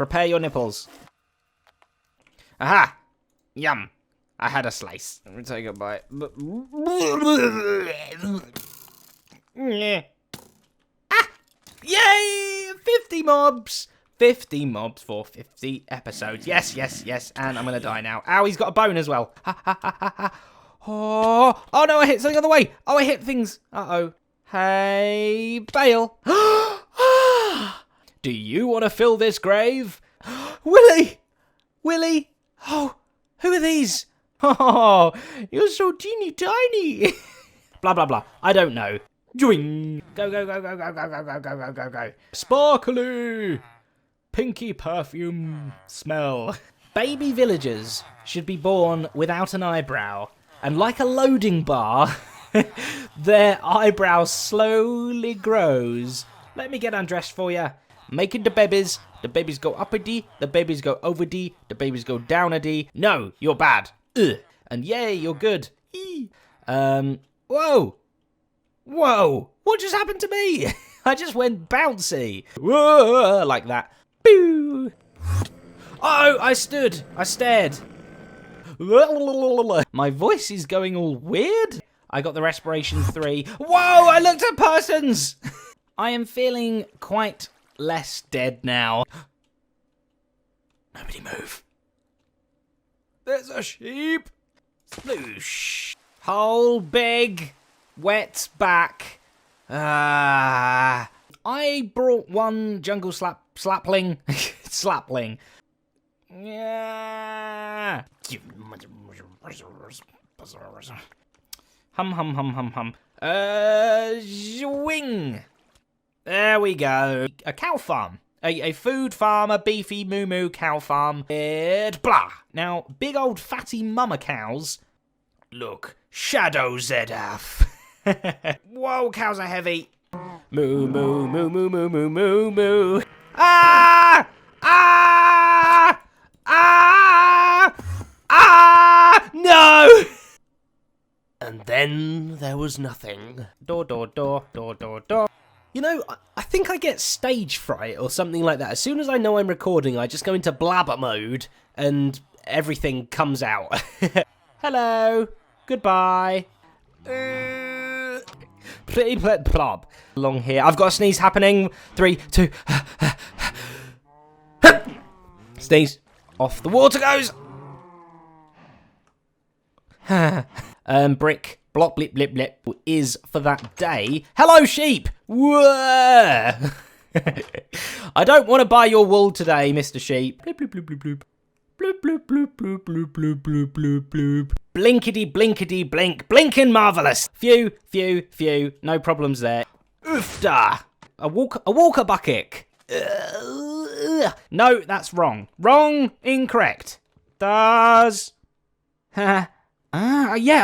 Prepare your nipples. Aha! Yum. I had a slice. Let me take a bite. Ah! Yay! 50 mobs! 50 mobs for 50 episodes. Yes, yes, yes. And I'm going to die now. Ow, he's got a bone as well. Ha, ha, ha, ha, ha. Oh, no, I hit something the other way. Oh, I hit things. Uh-oh. Hey, Bale. Do you want to fill this grave? Willie! Willie! Oh, who are these? Oh, you're so teeny tiny. Blah, blah, blah. I don't know. Doing. Go, go, go, go, go, go, go, go, go, go, go, go. Sparkly. Pinky perfume smell. Baby villagers should be born without an eyebrow. And like a loading bar, their eyebrow slowly grows. Let me get undressed for you. Making the babies. The babies go up a D. The babies go over D. The babies go down a D. No, you're bad. Ugh. And yay, you're good. Whoa. Whoa. What just happened to me? I just went bouncy. Whoa, like that. Boo. Oh, I stood. I stared. My voice is going all weird. I got the respiration 3. Whoa, I looked at persons. I am feeling quite less dead now. Nobody move. There's a sheep. Sploosh. Whole big wet back. I brought one jungle slapling. Slapling. Yeah. Hum, hum, hum, hum, hum. Zwing. There we go. A cow farm. A food farm, a beefy moo cow farm. Blah. Now, big old fatty mama cows. Look. Shadow Zedaph. Whoa, cows are heavy. Moo, moo, moo, moo, moo, moo, moo, moo. Ah! Ah! Ah! Ah! No! And then there was nothing. Door, door, door, door, door, door. You know, I think I get stage fright or something like that. As soon as I know I'm recording, I just go into blabber mode and everything comes out. Hello. Goodbye. Pretty plop. Along here. I've got a sneeze happening. 3, 2. Sneeze. Off the water goes. Brick. Block blip blip blip is for that day. Hello, sheep. Whoa. I don't want to buy your wool today, Mr. Sheep. Bloop, bloop, bloop, bloop, bloop. Bloop, bloop, bloop, bloop, bloop, bloop, bloop, bloop, bloop. Blinkety, blinkety, blink. Blinking marvellous. Phew, phew, phew. No problems there. Oofda. A walker bucket. No, that's wrong. Wrong. Incorrect. Does. Yeah,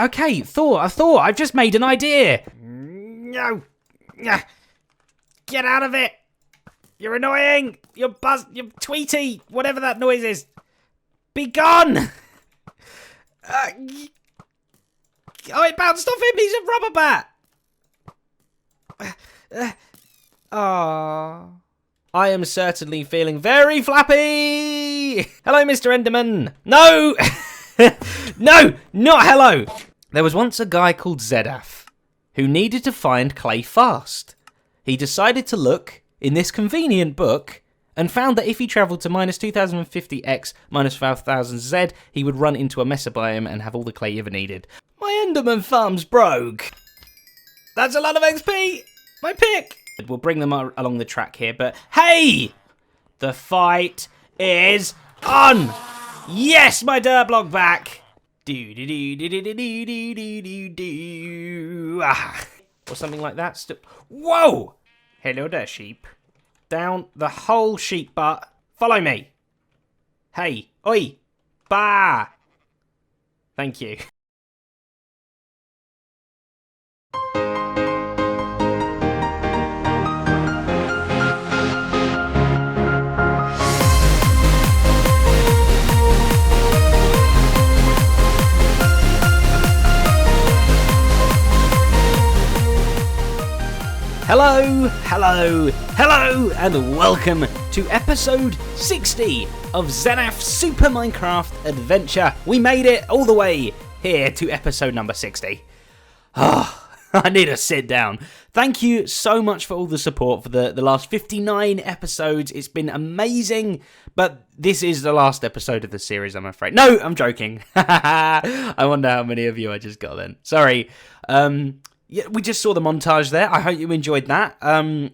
okay. I've just made an idea. No. Get out of it. You're annoying. You're tweety. Whatever that noise is. Be gone! Oh, it bounced off him! He's a rubber bat! I am certainly feeling very flappy! Hello, Mr. Enderman! No! No! Not hello! There was once a guy called Zedaph who needed to find clay fast. He decided to look in this convenient book and found that if he travelled to minus 2050x minus 5000z, he would run into a mesobiome and have all the clay he ever needed. My Enderman farm's broke. That's a lot of XP. My pick. We'll bring them along the track here, but hey! The fight is on! Yes, my dirt block back! Do-do-do-do-do-do-do-do-do. Or something like that. Whoa! Hello there, sheep. Down the whole sheep butt. Follow me. Hey. Oi. Bah. Thank you. Hello, hello, hello, and welcome to episode 60 of Zedaph's Super Minecraft Adventure. We made it all the way here to episode number 60. I need to sit down. Thank you so much for all the support for the last 59 episodes. It's been amazing, but this is the last episode of the series, I'm afraid. No, I'm joking. I wonder how many of you I just got then. Sorry. Yeah, we just saw the montage there. I hope you enjoyed that.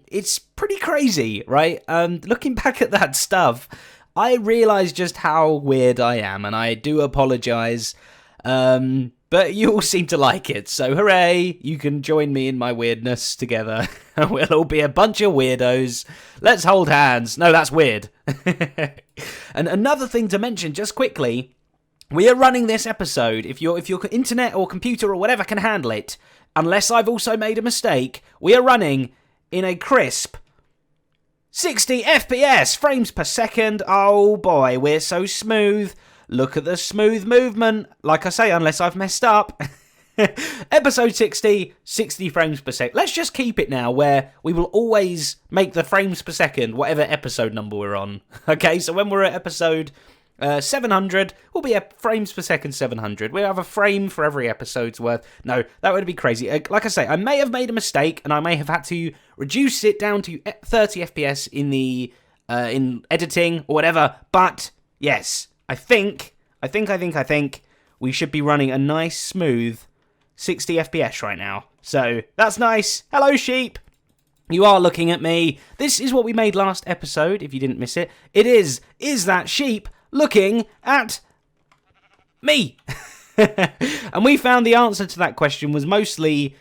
It's pretty crazy, right? Looking back at that stuff, I realised just how weird I am, and I do apologise. But you all seem to like it, so hooray! You can join me in my weirdness together. We'll all be a bunch of weirdos. Let's hold hands. No, that's weird. And another thing to mention, just quickly, we are running this episode. If your internet or computer or whatever can handle it, unless I've also made a mistake, we are running in a crisp 60 FPS, frames per second. Oh boy, we're so smooth. Look at the smooth movement. Like I say, unless I've messed up. Episode 60, 60 frames per second. Let's just keep it now where we will always make the frames per second whatever episode number we're on. Okay, so when we're at episode 700, we'll be at frames per second 700. We'll have a frame for every episode's worth. No, that would be crazy. Like I say, I may have made a mistake and I may have had to reduce it down to 30 FPS in the in editing or whatever. But yes, I think we should be running a nice smooth 60 FPS right now. So that's nice. Hello, sheep. You are looking at me. This is what we made last episode, if you didn't miss it. It is that sheep looking at me? And we found the answer to that question was mostly,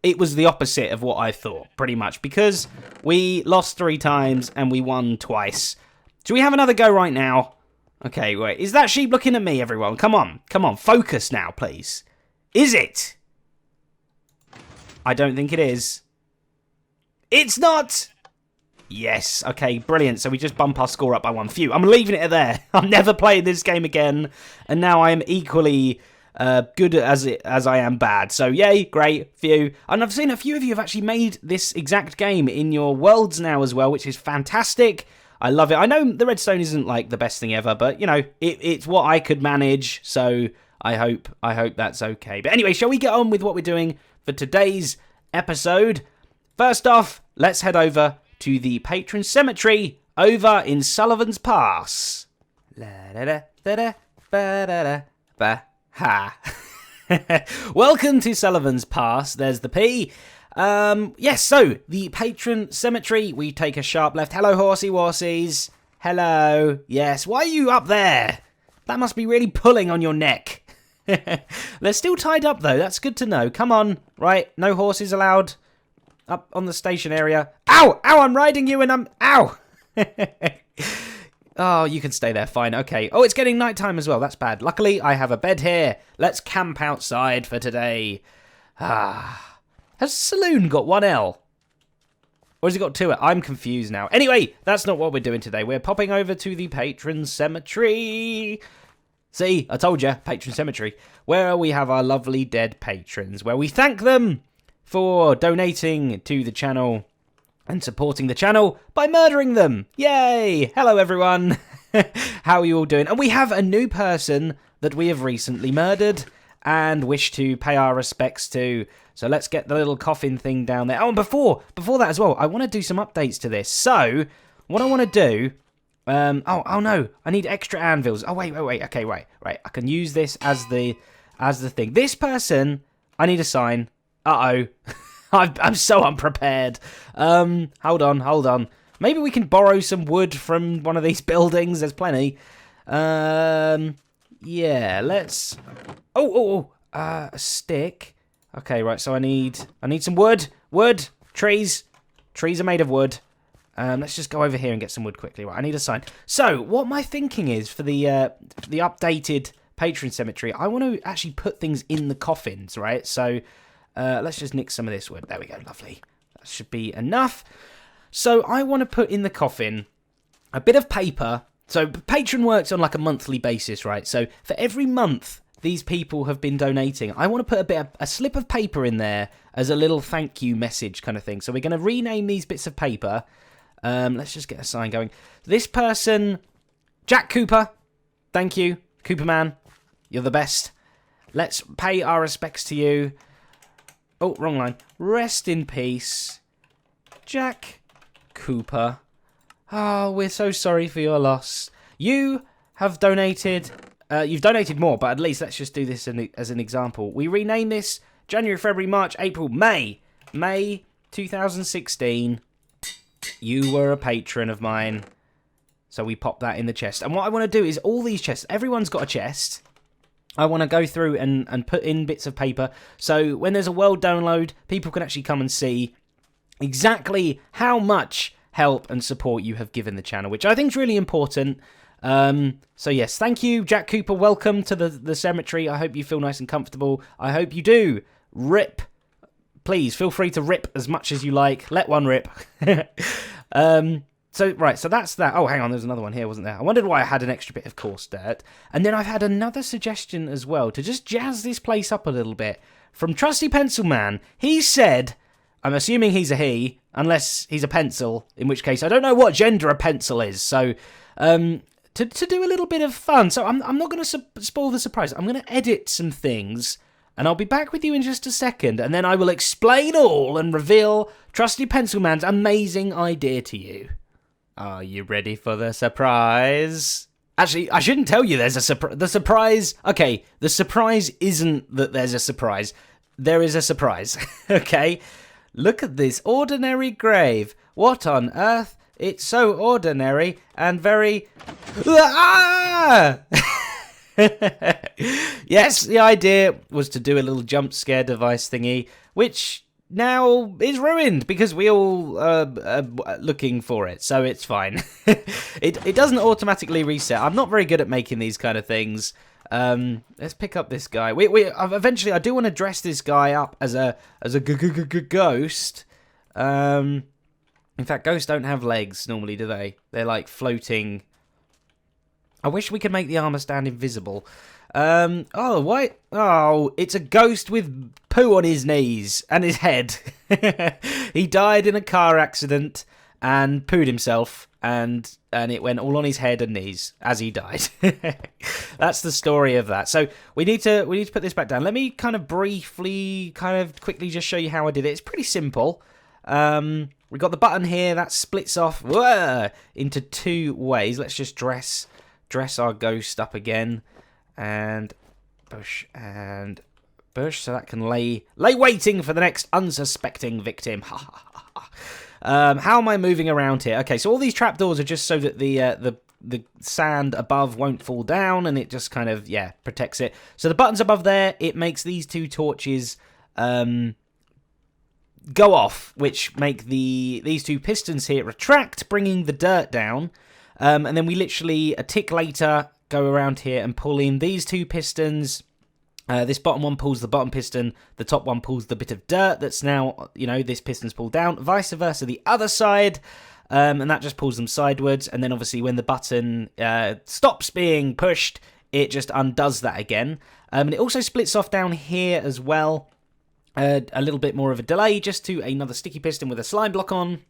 it was the opposite of what I thought, pretty much, because we lost 3 times and we won twice. Should we have another go right now? Okay, wait, is that sheep looking at me, everyone? Come on, focus now, please. Is it? I don't think it is. It's not! Yes, okay, brilliant. So we just bump our score up by 1. Phew, I'm leaving it there. I'm never playing this game again. And now I am equally good as I am bad. So yay, great, phew. And I've seen a few of you have actually made this exact game in your worlds now as well, which is fantastic. I love it. I know the redstone isn't like the best thing ever, but you know, it's what I could manage. So I hope that's okay. But anyway, shall we get on with what we're doing for today's episode? First off, let's head over to the Patron Cemetery over in Sullivan's Pass. Welcome to Sullivan's Pass. There's the P. Yes, so the Patron Cemetery, we take a sharp left. Hello, horsey warsies. Hello. Yes, why are you up there? That must be really pulling on your neck. They're still tied up, though. That's good to know. Come on. Right, no horses allowed up on the station area. Ow! Ow, I'm riding you and I'm... Ow! Oh, you can stay there. Fine. Okay. Oh, it's getting nighttime as well. That's bad. Luckily, I have a bed here. Let's camp outside for today. Has Saloon got 1 L? Or has he got 2 L? I'm confused now. Anyway, that's not what we're doing today. We're popping over to the Patron Cemetery. See, I told you, Patron Cemetery. Where we have our lovely dead patrons. Where we thank them for donating to the channel and supporting the channel by murdering them. Yay! Hello, everyone. How are you all doing? And we have a new person that we have recently murdered and wish to pay our respects to. So let's get the little coffin thing down there. Oh, and before that as well, I want to do some updates to this. So, what I want to do... oh no, I need extra anvils. Oh, wait. Okay, right. I can use this as the thing. This person, I need a sign. Uh-oh. I'm so unprepared. Hold on. Maybe we can borrow some wood from one of these buildings. There's plenty. Yeah, let's... a stick. Okay, right, so I need some wood. Wood. Trees. Trees are made of wood. Let's just go over here and get some wood quickly. Right, I need a sign. So, what my thinking is for the updated Patron Cemetery, I want to actually put things in the coffins, right? So, let's just nick some of this wood. There we go, lovely. That should be enough. So, I want to put in the coffin a bit of paper. So, Patron works on like a monthly basis, right? So, for every month these people have been donating, I want to put a slip of paper in there as a little thank you message kind of thing. So we're going to rename these bits of paper. Let's just get a sign going. This person, Jack Cooper, thank you, Cooper man, you're the best. Let's pay our respects to you. Oh, wrong line. Rest in peace, Jack Cooper. Oh, we're so sorry for your loss. You have donated. You've donated more, but at least let's just do this as an example. We rename this January, February, March, April, May. May 2016. You were a patron of mine. So we pop that in the chest. And what I want to do is all these chests. Everyone's got a chest. I want to go through and put in bits of paper. So when there's a world download, people can actually come and see exactly how much help and support you have given the channel, which I think is really important. So yes, thank you, Jack Cooper. Welcome to the cemetery. I hope you feel nice and comfortable. I hope you do. Rip. Please feel free to rip as much as you like. Let one rip. So that's that. Oh, hang on, there's another one here, wasn't there? I wondered why I had an extra bit of coarse dirt. And then I've had another suggestion as well to just jazz this place up a little bit from Trusty Pencil Man. He said, I'm assuming he's a he, unless he's a pencil, in which case I don't know what gender a pencil is. So to do a little bit of fun. So I'm not going to spoil the surprise. I'm going to edit some things, and I'll be back with you in just a second, and then I will explain all and reveal Trusty Pencil Man's amazing idea to you. Are you ready for the surprise? Actually, I shouldn't tell you there's a surprise. The surprise... Okay, the surprise isn't that there's a surprise. There is a surprise, okay? Look at this ordinary grave. What on earth? It's so ordinary and very... Ah! Yes, the idea was to do a little jump scare device thingy, which now is ruined because we all are looking for it, so it's fine. It doesn't automatically reset. I'm not very good at making these kind of things. Let's pick up this guy. Eventually, I do want to dress this guy up as a ghost. In fact, ghosts don't have legs normally, do they? They're like floating. I wish we could make the armor stand invisible. Oh, what? Oh, it's a ghost with poo on his knees and his head. He died in a car accident and pooed himself, and it went all on his head and knees as he died. That's the story of that. So we need to put this back down. Let me kind of quickly just show you how I did it. It's pretty simple. We got the button here that splits off into two ways. Let's just dress our ghost up again, and bush and bush, so that can lay waiting for the next unsuspecting victim. How am I moving around here? Okay, so all these trapdoors are just so that the sand above won't fall down, and it just kind of protects it. So the buttons above there, it makes these two torches go off, which make these two pistons here retract, bringing the dirt down. And then we literally, a tick later, go around here and pull in these two pistons. This bottom one pulls the bottom piston. The top one pulls the bit of dirt that's now, this piston's pulled down. Vice versa, the other side. And that just pulls them sideways. And then obviously when the button stops being pushed, it just undoes that again. And it also splits off down here as well. A little bit more of a delay, just to another sticky piston with a slime block on.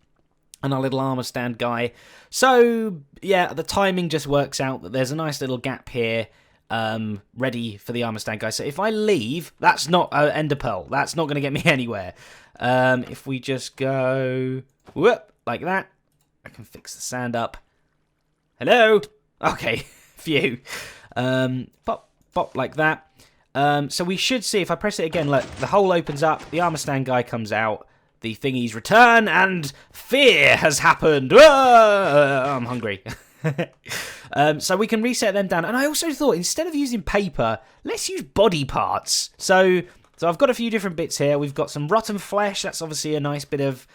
And our little armor stand guy. So, the timing just works out that there's a nice little gap here, ready for the armor stand guy. So if I leave, that's not an ender pearl. That's not going to get me anywhere. If we just go, whoop, like that, I can fix the sand up. Hello? Okay, phew. Pop, like that. So we should see, if I press it again, look, the hole opens up, the armor stand guy comes out. The thingies return, and fear has happened. I'm hungry. So we can reset them down. And I also thought, instead of using paper, let's use body parts. So I've got a few different bits here. We've got some rotten flesh. That's obviously a nice bit of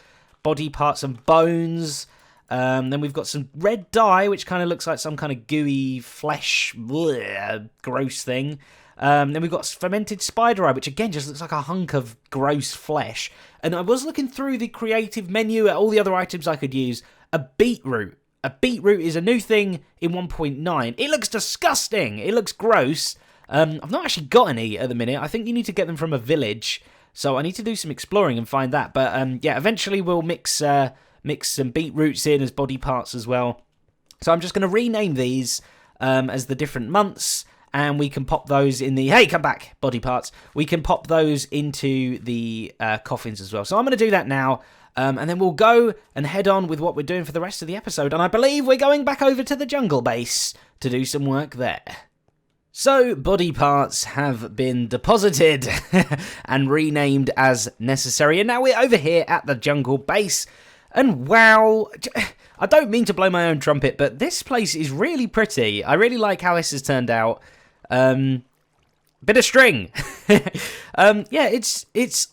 body parts and bones. Then we've got some red dye, which kind of looks like some kind of gooey flesh, gross thing. Then we've got fermented spider eye, which again just looks like a hunk of gross flesh. And I was looking through the creative menu at all the other items I could use. A beetroot. A beetroot is a new thing in 1.9. It looks disgusting. It looks gross. I've not actually got any at the minute. I think you need to get them from a village, so I need to do some exploring and find that. But yeah, eventually we'll mix some beetroots in as body parts as well. So I'm just going to rename these as the different months, and we can pop those in the... Hey, come back, body parts. We can pop those into the coffins as well. So I'm going to do that now, and then we'll go and head on with what we're doing for the rest of the episode. And I believe we're going back over to the jungle base to do some work there. So, body parts have been deposited and renamed as necessary. And now we're over here at the jungle base. And wow, I don't mean to blow my own trumpet, but this place is really pretty. I really like how this has turned out. Bit of string. Yeah,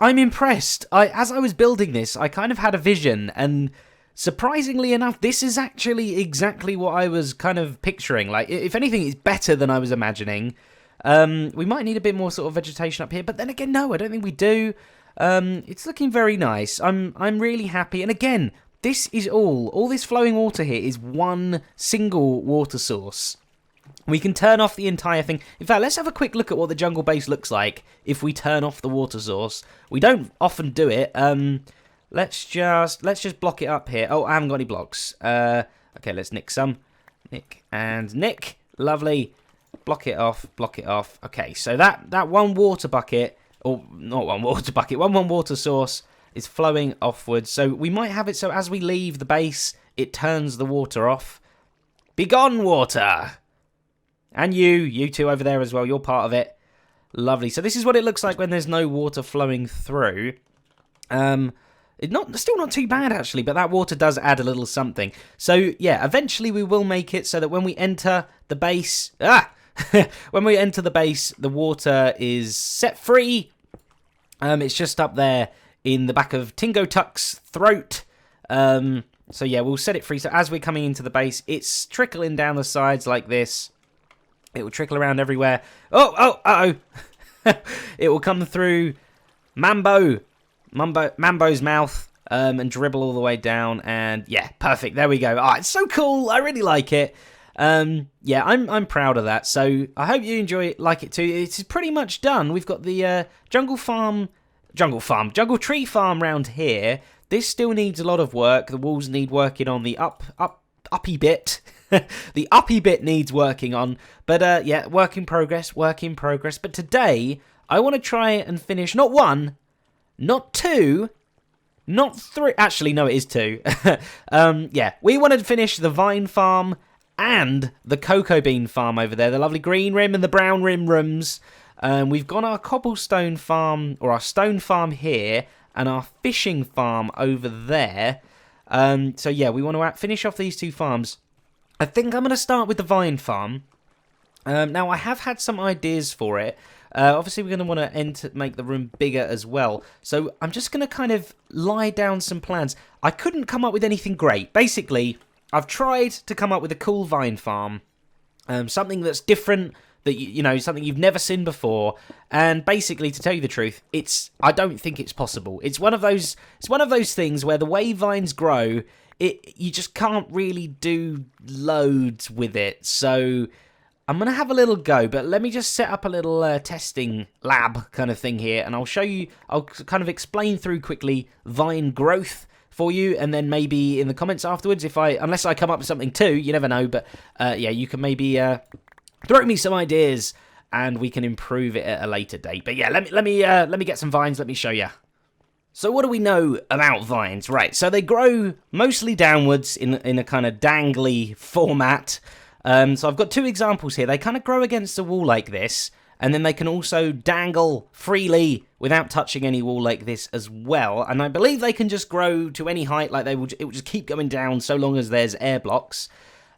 I'm impressed. As I was building this, I kind of had a vision, and surprisingly enough, this is actually exactly what I was kind of picturing. Like, if anything, it's better than I was imagining. We might need a bit more sort of vegetation up here, but then again, no, I don't think we do. It's looking very nice. I'm really happy. And again, this is all this flowing water here is one single water source. We can turn off the entire thing. In fact, let's have a quick look at what the jungle base looks like if we turn off the water source. We don't often do it. Let's just block it up here. Oh, I haven't got any blocks. Okay, let's nick some. Nick and nick. Lovely. Block it off. Block it off. Okay, so that one water bucket, or not one water bucket, one water source is flowing offwards. So we might have it so as we leave the base, it turns the water off. Begone, water! And you two over there as well, you're part of it. Lovely. So this is what it looks like when there's no water flowing through. Still not too bad, actually, but that water does add a little something. So, yeah, eventually we will make it so that when we enter the base... when we enter the base, the water is set free. It's just up there in the back of Tingo Tuck's throat. So, yeah, we'll set it free. So, as we're coming into the base, it's trickling down the sides like this. It will trickle around everywhere. Uh-oh. It will come through Mambo's mouth and dribble all the way down. And, yeah, perfect. There we go. Oh, it's so cool. I really like it. Yeah, I'm proud of that. So I hope you like it too. It's pretty much done. We've got the jungle tree farm round here. This still needs a lot of work. The walls need working on. The uppy bit. The uppy bit needs working on. But yeah, work in progress. But today I want to try and finish not one, not two, not three. Actually, no, it is two. Yeah, we want to finish the vine farm and the cocoa bean farm over there, the lovely green rim and the brown rim rooms. We've got our cobblestone farm, or our stone farm here, and our fishing farm over there. So yeah, we want to finish off these two farms. I think I'm going to start with the vine farm. Now, I have had some ideas for it. Obviously, we're going to want to make the room bigger as well. So I'm just going to kind of lie down some plans. I couldn't come up with anything great. Basically, I've tried to come up with a cool vine farm, something that's different, that something you've never seen before. And basically, to tell you the truth, I don't think it's possible. It's one of those things where the way vines grow, you just can't really do loads with it. So I'm going to have a little go, but let me just set up a little testing lab kind of thing here, and I'll show you, I'll kind of explain through quickly vine growth for you, and then maybe in the comments afterwards, unless I come up with something too, you never know, but yeah, you can maybe throw me some ideas, and we can improve it at a later date. But yeah, let me get some vines, let me show you. So what do we know about vines? Right, so they grow mostly downwards in a kind of dangly format. So I've got two examples here. They kind of grow against the wall like this, and then they can also dangle freely without touching any wall like this as well. And I believe they can just grow to any height, like it will just keep going down so long as there's air blocks.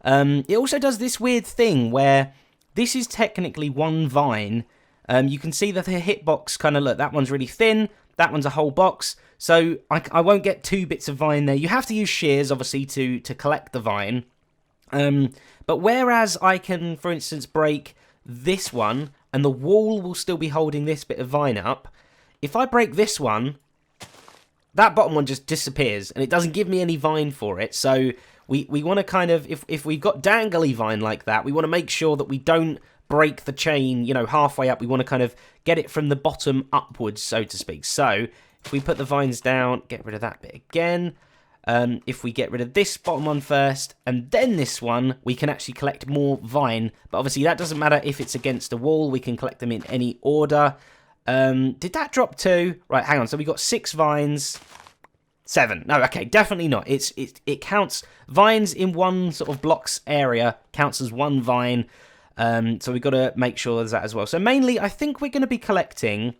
It also does this weird thing where this is technically one vine. You can see that the hitbox kind of, look, that one's really thin, that one's a whole box. So I won't get two bits of vine there. You have to use shears, obviously, to collect the vine. But whereas I can, for instance, break this one, and the wall will still be holding this bit of vine up, if I break this one, that bottom one just disappears, and it doesn't give me any vine for it. So we want to kind of, if we've got dangly vine like that, we want to make sure that we don't break the chain, you know, halfway up. We want to kind of get it from the bottom upwards, so to speak. So if we put the vines down, get rid of that bit again. If we get rid of this bottom one first and then this one, we can actually collect more vine. But obviously that doesn't matter if it's against a wall. We can collect them in any order. Did that drop 2? Right, hang on. So we got 6 vines. 7. No, okay, definitely not. It counts vines in one sort of blocks area counts as 1 vine. So we've got to make sure there's that as well. So mainly, I think we're going to be collecting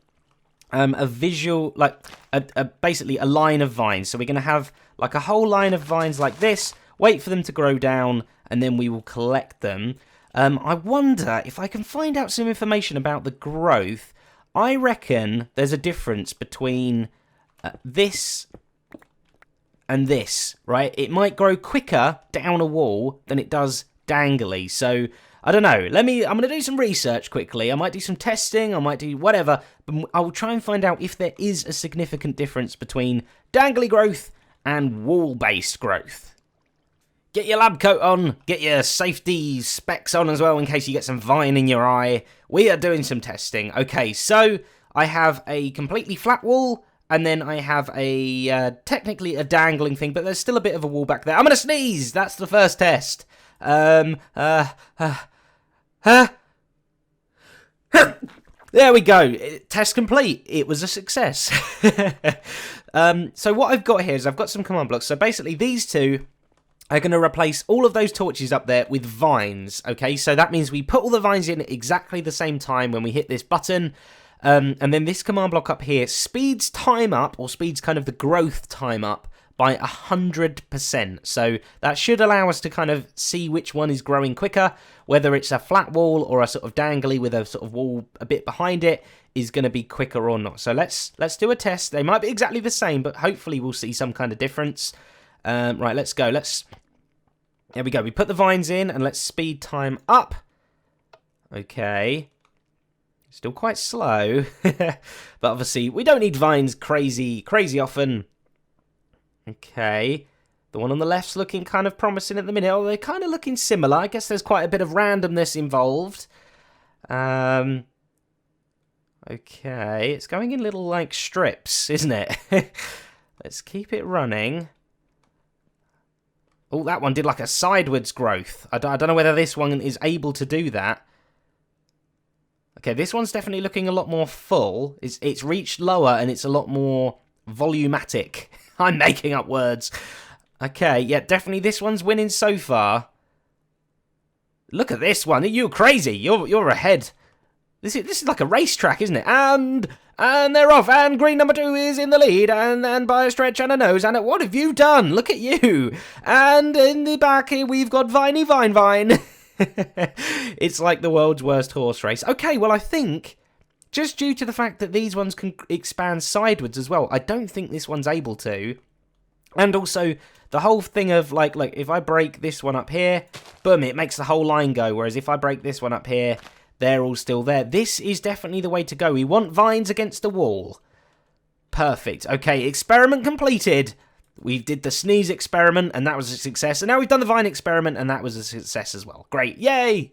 a visual, like basically a line of vines. So we're going to have like a whole line of vines like this, wait for them to grow down, and then we will collect them. I wonder if I can find out some information about the growth. I reckon there's a difference between this and this, right? It might grow quicker down a wall than it does dangly. So I don't know. I'm going to do some research quickly. I might do some testing. I might do whatever. But I will try and find out if there is a significant difference between dangly growth and wall-based growth. Get your lab coat on. Get your safety specs on as well in case you get some vine in your eye. We are doing some testing. Okay, so I have a completely flat wall. And then I have a, technically a dangling thing, but there's still a bit of a wall back there. I'm going to sneeze! That's the first test. There we go. Test complete. It was a success. So what I've got here is I've got some command blocks. So basically these two are going to replace all of those torches up there with vines. Okay, so that means we put all the vines in at exactly the same time when we hit this button. And then this command block up here speeds time up, or speeds kind of the growth time up by 100%. So that should allow us to kind of see which one is growing quicker, whether it's a flat wall or a sort of dangly with a sort of wall a bit behind it is going to be quicker or not. So let's do a test. They might be exactly the same, but hopefully we'll see some kind of difference. Right, let's go. There we go. We put the vines in and let's speed time up. Okay. Still quite slow, but obviously we don't need vines crazy often. Okay, the one on the left's looking kind of promising at the minute. Oh, they're kind of looking similar. I guess there's quite a bit of randomness involved. Okay, it's going in little like strips, isn't it? Let's keep it running. Oh, that one did like a sideways growth. I don't know whether this one is able to do that. Okay, this one's definitely looking a lot more full. It's reached lower and it's a lot more volumatic. I'm making up words. Okay, yeah, definitely this one's winning so far. Look at this one. You're crazy. You're ahead. This is like a racetrack, isn't it? And they're off. And green number 2 is in the lead. And by a stretch and a nose. And what have you done? Look at you. And in the back here we've got Viney Vine. It's like the world's worst horse race. Okay, well, I think just due to the fact that these ones can expand sideways as well, I don't think this one's able to. And also, the whole thing of, like if I break this one up here, boom, it makes the whole line go. Whereas if I break this one up here, they're all still there. This is definitely the way to go. We want vines against the wall. Perfect. Okay, experiment completed. We did the sneeze experiment, and that was a success. And now we've done the vine experiment, and that was a success as well. Great. Yay!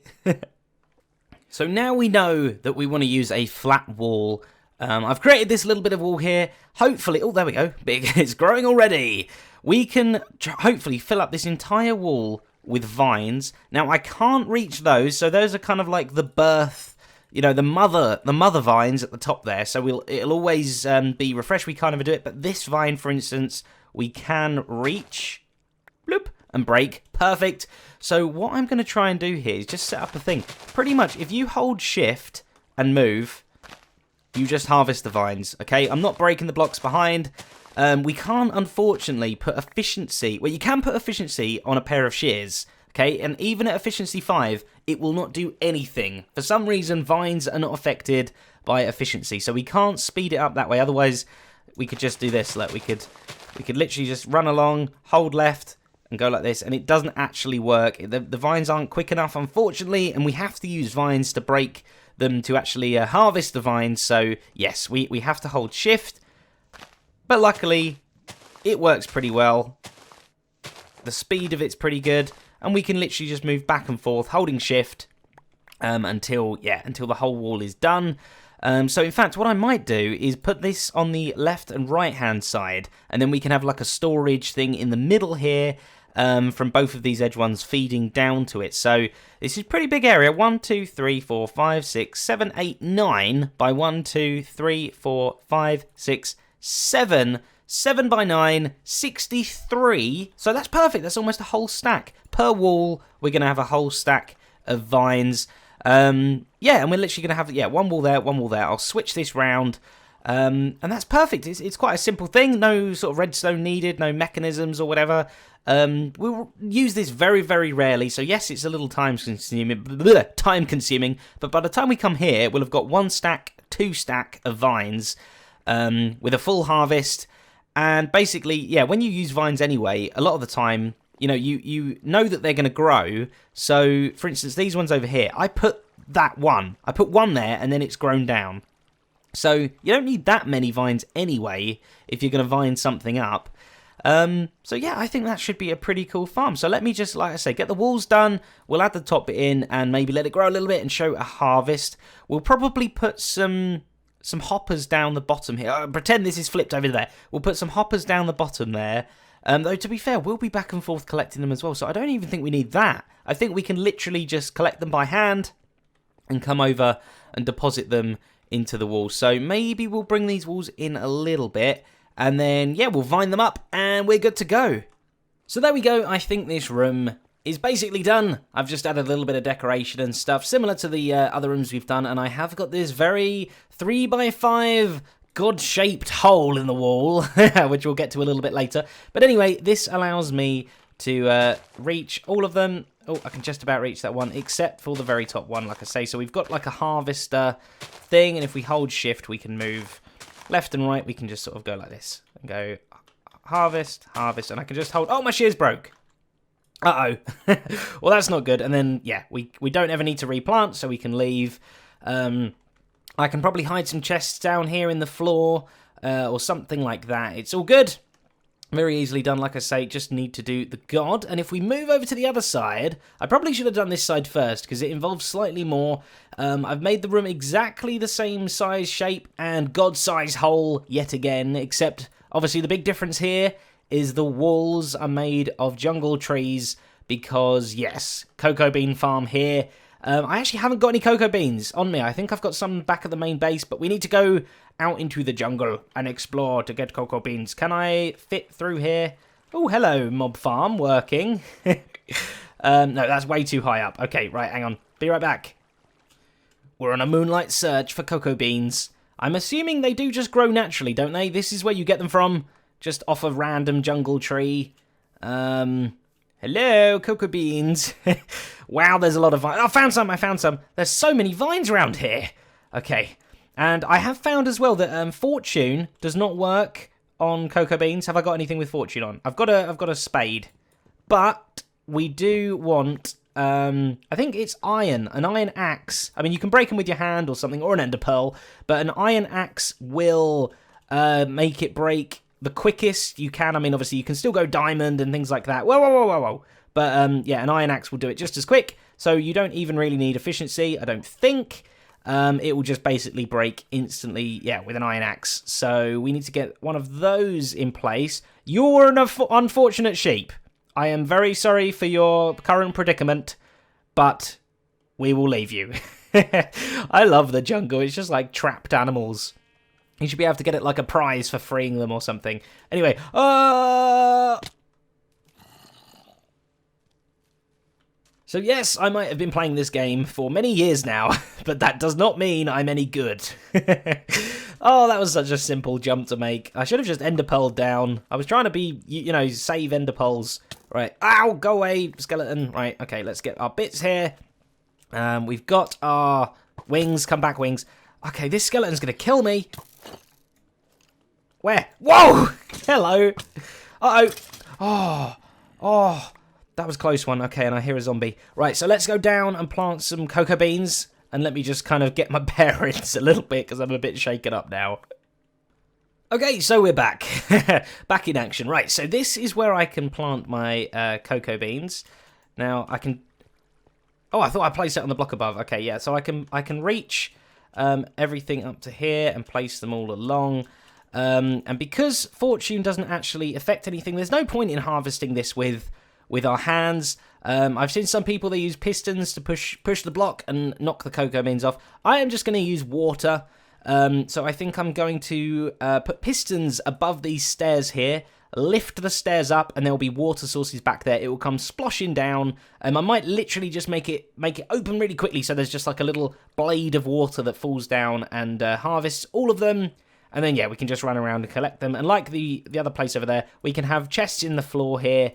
So now we know that we want to use a flat wall. I've created this little bit of wall here. Hopefully... Oh, there we go. Big. It's growing already. We can hopefully fill up this entire wall with vines. Now, I can't reach those, so those are kind of like the birth... You know, the mother vines at the top there. So it'll always be refreshed. We can't ever do it. But this vine, for instance... We can reach, bloop, and break. Perfect. So what I'm going to try and do here is just set up a thing. Pretty much, if you hold shift and move, you just harvest the vines, okay? I'm not breaking the blocks behind. We can't, unfortunately, put efficiency... Well, you can put efficiency on a pair of shears, okay? And even at efficiency 5, it will not do anything. For some reason, vines are not affected by efficiency. So we can't speed it up that way. Otherwise, we could just do this. Like, we could literally just run along, hold left, and go like this, and it doesn't actually work. The vines aren't quick enough, unfortunately, and we have to use vines to break them to actually harvest the vines. So, yes, we have to hold shift, but luckily, it works pretty well. The speed of it's pretty good, and we can literally just move back and forth, holding shift, until the whole wall is done. So in fact, what I might do is put this on the left and right hand side, and then we can have like a storage thing in the middle here, from both of these edge ones feeding down to it. So this is a pretty big area. 1, 2, 3, 4, 5, 6, 7, 8, 9 by 1, 2, 3, 4, 5, 6, 7. 7 by 9, 63. So that's perfect. That's almost a whole stack. Per wall, we're going to have a whole stack of vines. And we're literally going to have, one wall there, one wall there. I'll switch this round. And that's perfect. It's quite a simple thing. No sort of redstone needed, no mechanisms or whatever. We'll use this very, very rarely. So yes, it's a little time consuming, but by the time we come here, we'll have got 1 stack, 2 stack of vines, with a full harvest. And basically, when you use vines anyway, a lot of the time, you know that they're going to grow. So, for instance, these ones over here, I put one there, and then it's grown down. So, you don't need that many vines anyway, if you're going to vine something up. I think that should be a pretty cool farm. So let me just, like I say, get the walls done. We'll add the top bit in, and maybe let it grow a little bit and show a harvest. We'll probably put some hoppers down the bottom here. Pretend this is flipped over there. We'll put some hoppers down the bottom there. Though, to be fair, we'll be back and forth collecting them as well, so I don't even think we need that. I think we can literally just collect them by hand and come over and deposit them into the walls. So maybe we'll bring these walls in a little bit, and then, we'll vine them up, and we're good to go. So there we go. I think this room is basically done. I've just added a little bit of decoration and stuff, similar to the other rooms we've done, and I have got this very 3x5 God-shaped hole in the wall, which we'll get to a little bit later. But anyway, this allows me to reach all of them. Oh, I can just about reach that one, except for the very top one, like I say. So we've got like a harvester thing, and if we hold shift, we can move left and right. We can just sort of go like this, and go harvest, harvest, and I can just hold... Oh, my shears broke. Uh-oh. Well, that's not good. And then, we don't ever need to replant, so we can leave. I can probably hide some chests down here in the floor, or something like that. It's all good. Very easily done, like I say, just need to do the god. And if we move over to the other side, I probably should have done this side first, because it involves slightly more. I've made the room exactly the same size, shape, and god-size hole yet again, except, obviously, the big difference here is the walls are made of jungle trees, because, yes, cocoa bean farm here. I actually haven't got any cocoa beans on me. I think I've got some back at the main base, but we need to go out into the jungle and explore to get cocoa beans. Can I fit through here? Oh, hello, mob farm, working. No, that's way too high up. Okay, right, hang on. Be right back. We're on a moonlight search for cocoa beans. I'm assuming they do just grow naturally, don't they? This is where you get them from, just off a random jungle tree. Hello, cocoa beans. Wow, there's a lot of vines. Oh, I found some. There's so many vines around here. Okay. And I have found as well that fortune does not work on cocoa beans. Have I got anything with fortune on? I've got a spade. But we do want, I think it's iron. An iron axe. I mean, you can break them with your hand or something, or an ender pearl. But an iron axe will make it break the quickest you can. I mean, obviously, you can still go diamond and things like that. Whoa. But, an iron axe will do it just as quick. So you don't even really need efficiency, I don't think. It will just basically break instantly, with an iron axe. So we need to get one of those in place. You're an unfortunate sheep. I am very sorry for your current predicament, but we will leave you. I love the jungle. It's just like trapped animals. You should be able to get it like a prize for freeing them or something. Anyway, So yes, I might have been playing this game for many years now, but that does not mean I'm any good. Oh, that was such a simple jump to make. I should have just ender pearled down. I was trying to be, save ender pearls. Right, ow, go away, skeleton. Right, okay, let's get our bits here. We've got our wings, come back wings. Okay, this skeleton's gonna kill me. Where? Whoa! Hello. Uh-oh. Oh. That was a close one. Okay, and I hear a zombie. Right, so let's go down and plant some cocoa beans. And let me just kind of get my bearings a little bit, because I'm a bit shaken up now. Okay, so we're back. Back in action. Right, so this is where I can plant my cocoa beans. Now, I can... Oh, I thought I placed it on the block above. Okay, yeah, so I can reach everything up to here and place them all along. And because fortune doesn't actually affect anything, there's no point in harvesting this with our hands. I've seen some people, they use pistons to push the block and knock the cocoa beans off. I am just going to use water. So I think I'm going to put pistons above these stairs here, lift the stairs up, and there'll be water sources back there. It will come sploshing down. I might literally just make it open really quickly, so there's just like a little blade of water that falls down and harvests all of them. And then, yeah, we can just run around and collect them. And like the other place over there, we can have chests in the floor here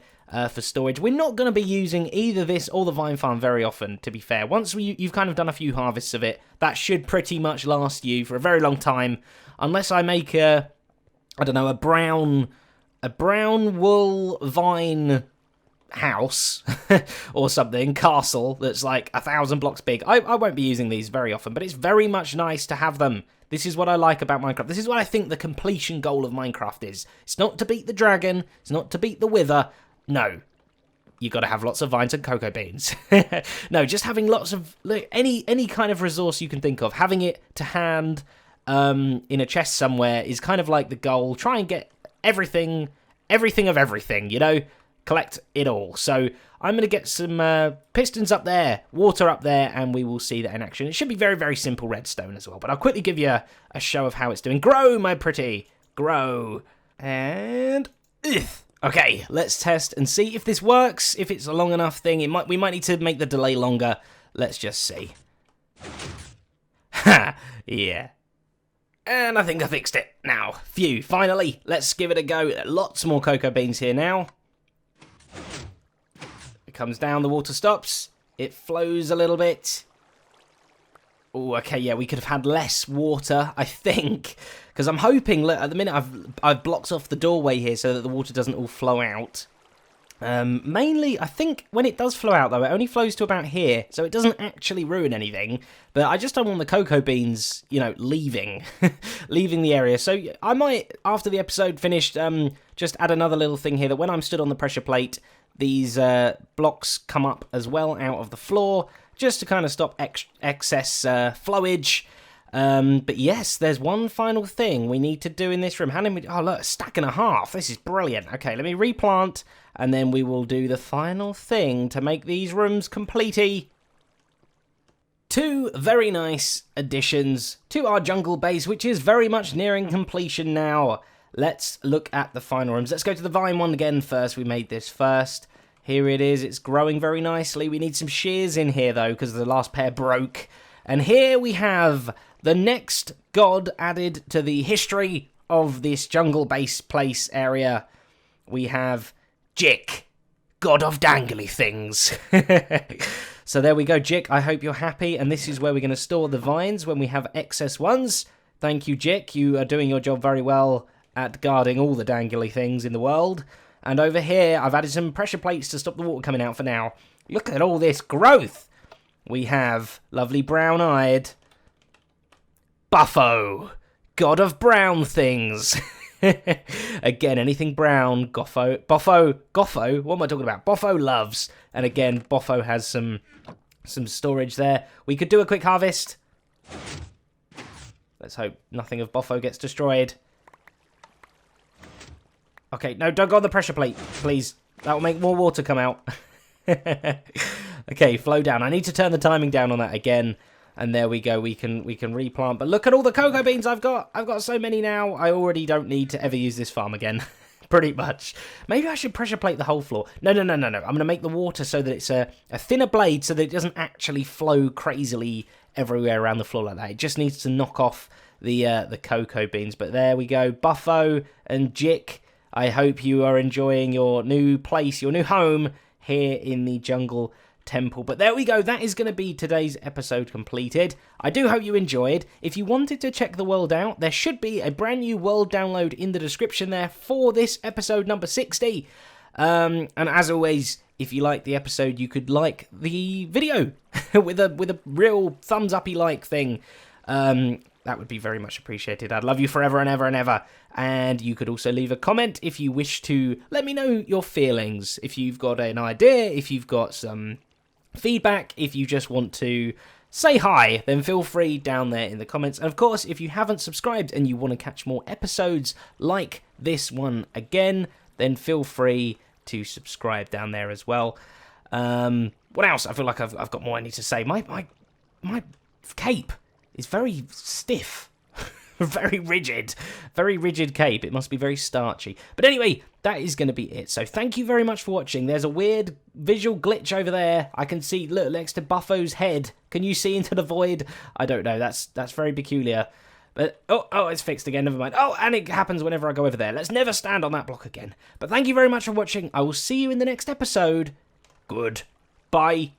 for storage. We're not going to be using either this or the vine farm very often, to be fair. Once you've kind of done a few harvests of it, that should pretty much last you for a very long time. Unless I make I don't know, a brown wool vine house or something, castle that's like 1,000 blocks big. I won't be using these very often, but it's very much nice to have them. This is what I like about Minecraft. This is what I think the completion goal of Minecraft is. It's not to beat the dragon. It's not to beat the wither. No. You got to have lots of vines and cocoa beans. No, just having lots of... Look, any kind of resource you can think of. Having it to hand in a chest somewhere is kind of like the goal. Try and get everything of everything, you know? Collect it all. So I'm going to get some pistons up there, water up there, and we will see that in action. It should be very, very simple redstone as well, but I'll quickly give you a show of how it's doing. Grow, my pretty. Grow. And... Okay, let's test and see if this works. If it's a long enough thing, we might need to make the delay longer. Let's just see. Ha! Yeah. And I think I fixed it. Now, phew, finally, let's give it a go. Lots more cocoa beans here now. It comes down, the water stops. It flows a little bit. Oh, okay, yeah, we could have had less water, I think. Because I'm hoping, look, at the minute I've blocked off the doorway here so that the water doesn't all flow out. Mainly, I think when it does flow out, though, it only flows to about here, so it doesn't actually ruin anything. But I just don't want the cocoa beans, you know, leaving the area. So I might, after the episode finished, just add another little thing here that when I'm stood on the pressure plate, these blocks come up as well out of the floor, just to kind of stop excess flowage. But yes, there's one final thing we need to do in this room. How many? Oh, look, a stack and a half. This is brilliant. Okay, let me replant, and then we will do the final thing to make these rooms completey. Two very nice additions to our jungle base, which is very much nearing completion now. Let's look at the final rooms. Let's go to the vine one again first. We made this first. Here it is. It's growing very nicely. We need some shears in here, though, because the last pair broke. And here we have the next god added to the history of this jungle base place area. We have Jick, god of dangly things. So there we go, Jick. I hope you're happy. And this is where we're going to store the vines when we have excess ones. Thank you, Jick. You are doing your job very well at guarding all the dangly things in the world. And over here, I've added some pressure plates to stop the water coming out for now. Look at all this growth. We have lovely brown-eyed Buffo, god of brown things. Again, anything brown, Goffo, what am I talking about? Boffo loves. And again, Boffo has some storage there. We could do a quick harvest. Let's hope nothing of Boffo gets destroyed. Okay, no, don't go on the pressure plate, please. That will make more water come out. Okay, flow down. I need to turn the timing down on that again. And there we go. We can replant. But look at all the cocoa beans I've got. I've got so many now. I already don't need to ever use this farm again. Pretty much. Maybe I should pressure plate the whole floor. No. I'm going to make the water so that it's a thinner blade so that it doesn't actually flow crazily everywhere around the floor like that. It just needs to knock off the cocoa beans. But there we go. Buffo and Jick. I hope you are enjoying your new place, your new home here in the jungle temple. But there we go. That is going to be today's episode completed. I do hope you enjoyed. If you wanted to check the world out, there should be a brand new world download in the description there for this episode number 60. And as always, if you liked the episode, you could like the video with a real thumbs uppy like thing. That would be very much appreciated. I'd love you forever and ever and ever. And you could also leave a comment if you wish to let me know your feelings. If you've got an idea, if you've got some feedback, if you just want to say hi, then feel free down there in the comments. And of course, if you haven't subscribed and you want to catch more episodes like this one again, then feel free to subscribe down there as well. What else? I feel like I've got more I need to say. My cape is very stiff. Very rigid cape. It must be very starchy. But anyway, that is going to be it. So thank you very much for watching. There's a weird visual glitch over there. I can see, look, next to Buffo's head. Can you see into the void? I don't know. That's very peculiar. But, oh, it's fixed again. Never mind. Oh, and it happens whenever I go over there. Let's never stand on that block again. But thank you very much for watching. I will see you in the next episode. Goodbye.